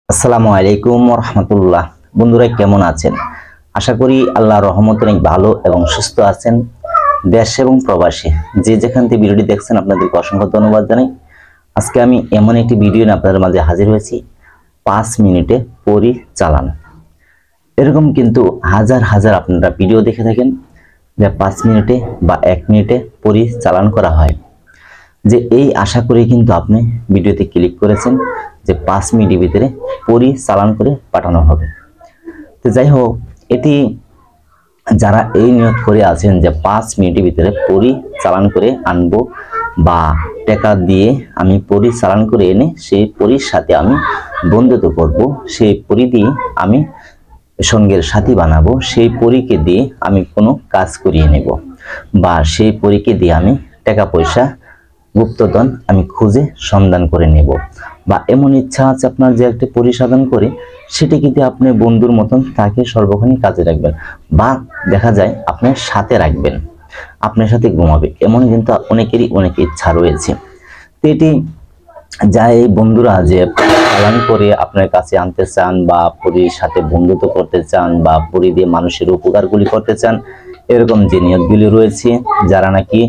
আসসালামু আলাইকুম ওয়া রাহমাতুল্লাহ। বন্ধুরা কেমন আছেন? আশা করি আল্লাহর রহমতে অনেক ভালো এবং সুস্থ আছেন। দেশ এবং প্রবাসী যে যেখান থেকে ভিডিওটি দেখছেন আপনাদেরকে অসংখ্য ধন্যবাদ জানাই। আজকে আমি এমন একটি ভিডিও নিয়ে আপনাদের মাঝে হাজির হয়েছি, 5 মিনিটে পরিচালন। এরকম কিন্তু হাজার হাজার আপনারা ভিডিও দেখে থাকেন যে 5 মিনিটে বা 1 মিনিটে পরিচালন করা হয়। যে এই আশা করে কিন্তু আপনি ভিডিওতে ক্লিক করেছেন যে 5 মিনিটের ভিতরে পরিচালন করে পাঠানো হবে। তো যাই হোক, এটি যারা এই নিয়ত করে আছেন যে 5 মিনিটের ভিতরে পরিচালন করে আনবো বা টাকা দিয়ে আমি পরিচালন করে এনে সেই পরির সাথে আমি বন্ধুত্ব করব, সেই পরি দিয়ে আমি সঙ্গের সাথী বানাবো, সেই পরীকে দিয়ে আমি কোনো কাজ করিয়ে নেব বা সেই পরীকে দিয়ে আমি টাকা পয়সা গুপ্তধন আমি খুঁজে সন্ধান করে নেব, বা এমন ইচ্ছা আছে আপনার যে একটা পরিসাধন করে সেটি কিন্তু আপনি বন্ধুর মতন তাকে সর্বক্ষণই কাজে রাখবেন, বা দেখা যায় আপনার সাথে রাখবেন, আপনার সাথে ঘুমাবে, এমন কিন্তু অনেকেরই অনেক ইচ্ছা রয়েছে। তো এটি যা এই বন্ধুরা যে পালন করে আপনার কাছে আনতে চান বা পরীর সাথে বন্ধুত্ব করতে চান বা পরী দিয়ে মানুষের উপকারগুলি করতে চান, এরকম যে নিয়তগুলি রয়েছে, যারা নাকি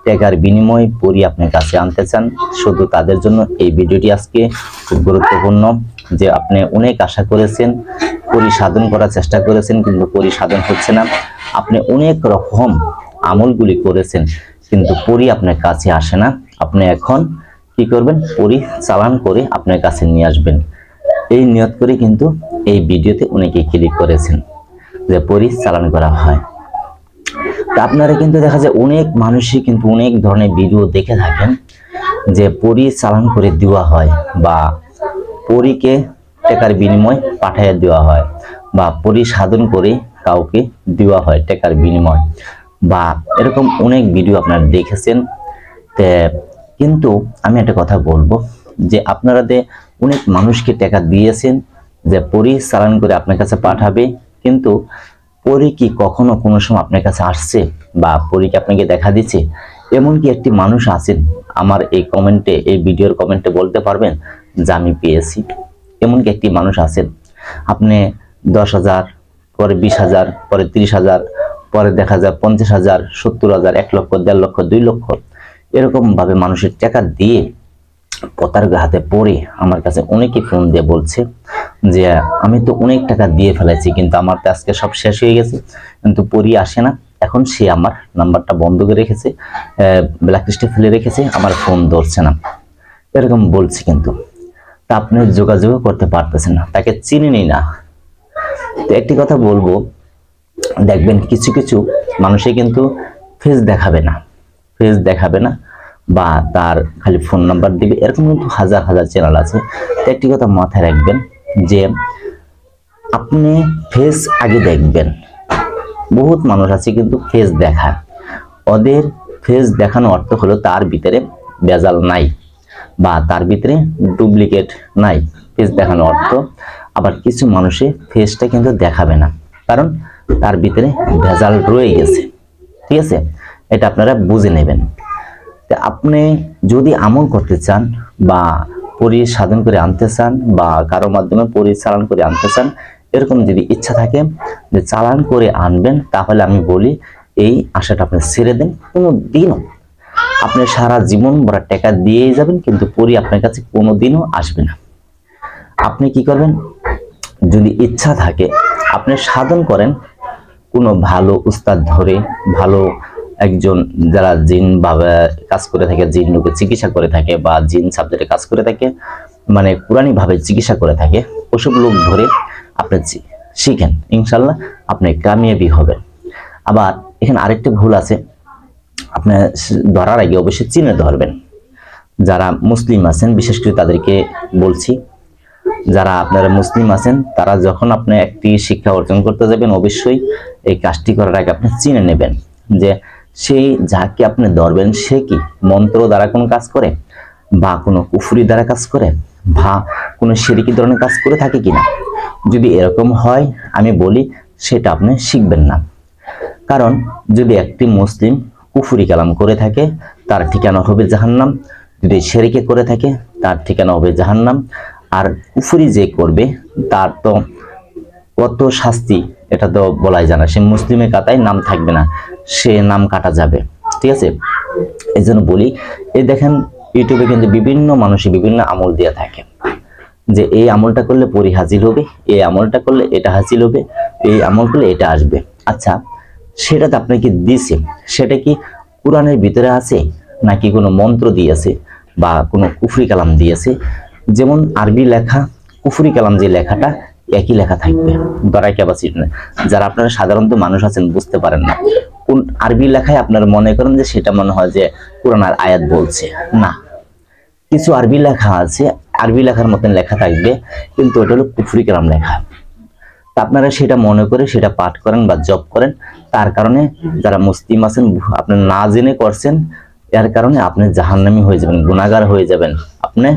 টাকার বিনিময়ে পরী আপনার কাছে আনতে চান, শুধু তাদের জন্য এই ভিডিওটি আজকে খুব গুরুত্বপূর্ণ। যে আপনি অনেক আশা করেছেন, পরী সাধন করার চেষ্টা করেছেন কিন্তু পরী সাধন হচ্ছে না, আপনি অনেক রকম আমলগুলি করেছেন কিন্তু পরী আপনার কাছে আসে না, আপনি এখন কি করবেন? পরিচালন করে আপনার কাছে নিয়ে আসবেন। এই নিয়ত করে কিন্তু এই ভিডিওতে অনেকে ক্লিক করেছেন যে পরিচালন করা হয়। তা আপনারা কিন্তু দেখা যায় অনেক মানুষই কিন্তু অনেক ধরনের ভিডিও দেখে থাকেন যে পরিচালন করে দেওয়া হয় বা পরীকে টাকার বিনিময় পাঠিয়ে দেওয়া হয় বা পরিসাধন করে কাউকে দেওয়া হয় টাকার বিনিময়, বা এরকম অনেক ভিডিও আপনারা দেখেছেন। কিন্তু আমি একটা কথা বলবো যে আপনারা অনেক মানুষকে টাকা দিয়েছেন যে পরিচালন করে আপনার কাছে পাঠাবে, কিন্তু পরী কি কখনো কোনো সময় আপনার কাছে আসছে বা পরীকে আপনাকে দেখা দিচ্ছে? এমনকি একটি মানুষ আছেন আমার এই কমেন্টে, এই ভিডিওর কমেন্টে বলতে পারবেন যে আমি পেয়েছি? এমনকি একটি মানুষ আছেন, আপনি 10,000, পরে 20,000, পরে 30,000, পরে দেখা যায় 50,000, 70,000, 1 লক্ষ, 1.5 লক্ষ, 2 লক্ষ, এরকম ভাবে মানুষের টাকা দিয়ে প্রতারকের হাতে পড়ে আমার কাছে অনেকে ফোন দিয়ে বলছে যে আমি তো অনেক টাকা দিয়ে ফেলেছি কিন্তু আমার তো আজকে সব শেষ হয়ে গেছে, কিন্তু পরী আসে না, এখন সে আমার নাম্বারটা বন্ধ করে রেখেছে, ব্ল্যাকলিস্টে ফেলে রেখেছে, আমার ফোন ধরছে না, এরকম বলছে। কিন্তু তা আপনি যোগাযোগ করতে পারতেছেন না, তাকে চিনেনই না। তো একটি কথা বলবো, দেখবেন কিছু কিছু মানুষে কিন্তু ফেস দেখাবে না, ফেস দেখাবে না বা তার খালি ফোন নাম্বার দিবে, এরকম কিন্তু হাজার হাজার চ্যানেল আছে। তো একটি কথা মাথায় রাখবেন যে আপনি ফেস আগে দেখবেন। বহুত মানুষ আছে কিন্তু ফেস দেখায়, ওদের ফেস দেখানো অর্থ হলো তার ভিতরে ভেজাল নাই বা তার ভিতরে ডুপ্লিকেট নাই, ফেস দেখানো অর্থ। আবার কিছু মানুষে ফেসটা কিন্তু দেখাবে না, কারণ তার ভিতরে ভেজাল রয়ে গেছে। ঠিক আছে, এটা আপনারা বুঝে নেবেন। আপনি যদি আমল করতে চান বা পরিসাধন করে আনতে চান বা কারো মাধ্যমে পরিচালন করে আনতে চান, এরকম যদি ইচ্ছা থাকে যে চালান করে আনবেন, তাহলে আমি বলি এই আশাটা আপনি ছেড়ে দেন। কোনো দিনও আপনি সারা জীবন বড় টাকা দিয়ে যাবেন কিন্তু পরি আপনার কাছে কোনো দিনও আসবে না। আপনি কি করবেন? যদি ইচ্ছা থাকে আপনি সাধন করেন, কোনো ভালো উস্তাদ ধরে, ভালো একজন যারা জিন ভাবে কাজ করে থাকে, জিন লোকে চিকিৎসা করে থাকে বা জিন সাবজেক্টে কাজ করে থাকে, মানে কোরআনী ভাবে চিকিৎসা করে থাকে, ওসব লোক ধরে আপনি শিখেন, ইনশাল্লাহ আপনি কামিয়াবি হবেন। আবার এখানে আরেকটা ভুল আছে, আপনি ধরার আগে অবশ্যই চিনে ধরবেন। যারা মুসলিম আছেন বিশেষ করে তাদেরকে বলছি, যারা আপনারা মুসলিম আছেন তারা যখন আপনি একটি শিক্ষা অর্জন করতে যাবেন, অবশ্যই এই কাজটি করার আগে আপনি চিনে নেবেন যে সেই যাকে আপনি ধরবেন সে কি মন্ত্র দ্বারা কোনো কাজ করে বা কোনো কুফরি দ্বারা কাজ করে বা কোনো শিরকি ধরনের কাজ করে থাকে কিনা। যদি এরকম হয় আমি বলি সেটা আপনি শিখবেন না, কারণ যদি একটি মুসলিম কুফরি কালাম করে থাকে তার ঠিকানা হবে জাহান্নাম, যদি শিরকি করে থাকে তার ঠিকানা হবে জাহান্নাম, আর কুফরি যে করবে তার তো কত শাস্তি এটা তো বলাই জানা, সে মুসলিমের কাতায় নাম থাকবে না, সে নাম কাটা যাবে। ঠিক আছে, এই জন্য বলি, এই দেখেন ইউটিউবে কিন্তু বিভিন্ন মানুষই বিভিন্ন আমল দিয়ে থাকে, যে এই আমলটা করলে পরি হাজির হবে, এই আমলটা করলে এটা হাজির হবে, এই আমল করলে এটা আসবে। আচ্ছা, সেটা তো আপনাকে দিছে, সেটা কি কোরআনের ভিতরে আছে নাকি কোনো মন্ত্র দিয়েছে বা কোনো কুফরি কালাম দিয়েছে? যেমন আরবি লেখা, কুফরি কালাম যে লেখাটা একই লেখা থাকবে, দরাই ক্যাপাসিটি না। যারা আপনারা সাধারণত মানুষ আছেন বুঝতে পারেন না, কোন আরবি লেখায় আপনারা মনে করেন যে সেটা মনে হয় যে কোরআনের আয়াত বলছে না। কিছু আরবি লেখা আছে, আরবি লেখার মতন লেখা থাকবে, কিন্তু ওটা হলো কুফরি কালাম লেখা। আপনারা সেটা মনে করে সেটা পাঠ করেন বা জপ করেন, তার কারণে যারা মুসলিম আছেন আপনি না জেনে করছেন, এর কারণে আপনি জাহান্নামী হয়ে যাবেন, গুনাহগার হয়ে যাবেন। আপনি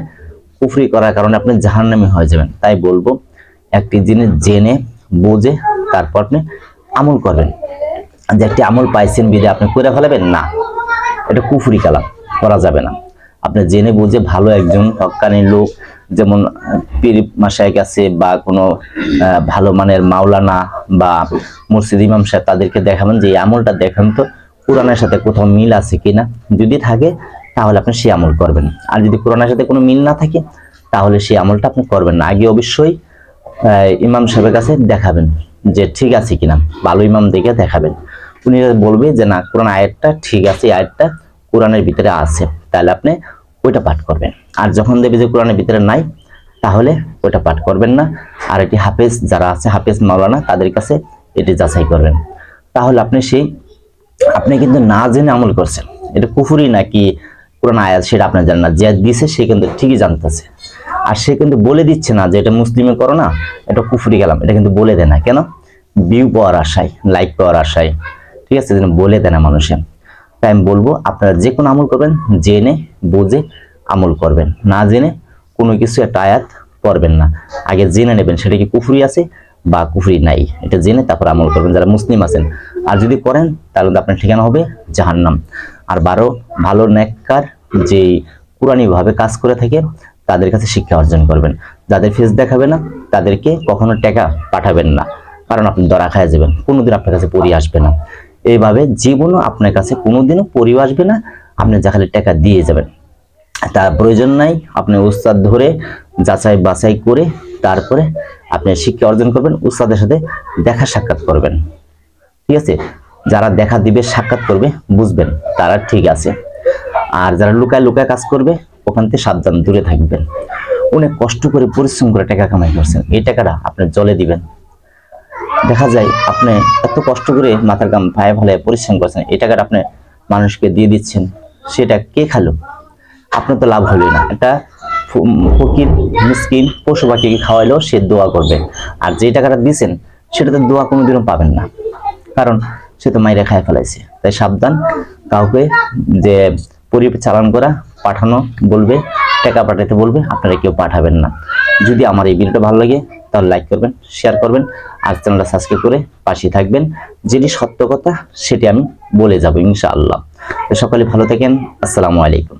কুফরি করার কারণে আপনি জাহান্নামী হয়ে যাবেন। তাই বলবো, একটি জিনিস জেনে বুঝে তারপর আপনি আমল করবেন। যে একটি আমল পাইছেন বিদে আপনি করে ফেলাবেন না, এটা কুফরি কালাম, করা যাবে না। আপনি জেনে বুঝে ভালো একজন হক্কানি লোক, যেমন পীর মাশায়েখ আছে বা কোনো ভালো মানের মাওলানা বা মুর্শিদ ইমাম সাহেব, তাদেরকে দেখাবেন যে এই আমলটা দেখেন তো কোরআনের সাথে কোথাও মিল আছে কিনা, যদি থাকে তাহলে আপনি সেই আমল করবেন। আর যদি কোরআনের সাথে কোনো মিল না থাকে তাহলে সেই আমলটা আপনি করবেন না। আগে অবশ্যই ইমাম সাহেবের কাছে দেখাবেন যে ঠিক আছে কিনা, ভালো ইমাম দেখে দেখাবেন। উনি বলবে যে না, কোরআন আয়াতটা ঠিক আছে, আয়াতটা কোরআনের ভিতরে আছে, তাহলে আপনি ওইটা পাঠ করবেন। আর যখন দেখবে যে কোরআনের ভিতরে নাই, তাহলে ওইটা পাঠ করবেন না। আর এটি হাফেজ যারা আছে, হাফেজ মাওলানা, তাদের কাছে এটি যাচাই করবেন। তাহলে আপনি কিন্তু না জেনে আমল করছেন, এটা কুফরি নাকি কোরআন আয়াত সেটা আপনি জানেন না। যে দিছে সে কিন্তু ঠিকই জানতেছে, আর সে কিন্তু বলে দিচ্ছে না যে এটা মুসলিমে করো না, এটা কুফরি কালাম, এটা কিন্তু বলে দেয় না। কেন? ভিউ পাওয়ার আশায়, লাইক পাওয়ার আশায়। ঠিক আছে, বলে দেয় না মানুষের। তাই আমি বলবো, আপনারা যে কোনো আমল করবেন জেনে বুঝে আমল করবেন, না জেনে কোনো কিছু একটা আয়াত পড়বেন না। আগে জেনে নেবেন সেটা কি কুফরি আছে বা কুফরি নাই, এটা জেনে তারপর আমল করবেন যারা মুসলিম আছেন। আর যদি করেন তাহলে আপনার ঠিকানা হবে জাহান্নাম। আর ভালো নেককার যে কোরআনী ভাবে কাজ করে থাকে তাদের কাছে শিক্ষা অর্জন করবেন। যাদের ফেস দেখাবে না তাদেরকে কখনো টাকা পাঠাবেন না, কারণ আপনি ধরা খায় যাবেন, কোনোদিন আপনার কাছে পরি আসবে না। এইভাবে জীবনও আপনার কাছে কোনোদিনও পরি আসবে না, আপনি যা খালি টাকা দিয়ে যাবেন। তার প্রয়োজন নাই, আপনি উস্তাদ ধরে যাচাই বাছাই করে তারপরে আপনি শিক্ষা অর্জন করবেন, উস্তাদের সাথে দেখা সাক্ষাৎ করবেন। ঠিক আছে, যারা দেখা দিবে সাক্ষাৎ করবে বুঝবেন তারা ঠিক আছে, আর যারা লুকায় লুকায় কাজ করবে ওখান থেকে সাবধান, দূরে থাকবেন। অনেক কষ্ট করে পরিশ্রম করে টাকা কামাই করছেন, এই টাকাটা আপনি জলে দিবেন। দেখা যায় আপনি এত কষ্ট করে মাথার গাম পায়ে ফেলে পরিশ্রম করছেন, এই টাকাটা আপনি মানুষকে দিয়ে দিচ্ছেন, সেটা কে খালো? আপনার তো লাভ হলো না। এটা ফকির মিসকিন পশু পাখিকে খাওয়াইলেও সে দোয়া করবে, আর যে টাকাটা দিচ্ছেন সেটা তো দোয়া কোনোদিনও পাবেন না, কারণ সে তো মাইরে খায় ফেলাইছে। তাই সাবধান, কাউকে যে পরিচালন করা পাঠানো বলবে, টাকা পাঠাতে বলবে, আপনারা কেউ পাঠাবেন না। যদি আমার এই ভিডিওটা ভালো লাগে তাহলে লাইক করবেন, শেয়ার করবেন, আর চ্যানেলটা সাবস্ক্রাইব করে পাশে থাকবেন। যেটি সত্য কথা সেটি আমি বলে যাব ইনশাআল্লাহ। তো সকলে ভালো থাকেন, আসসালামু আলাইকুম।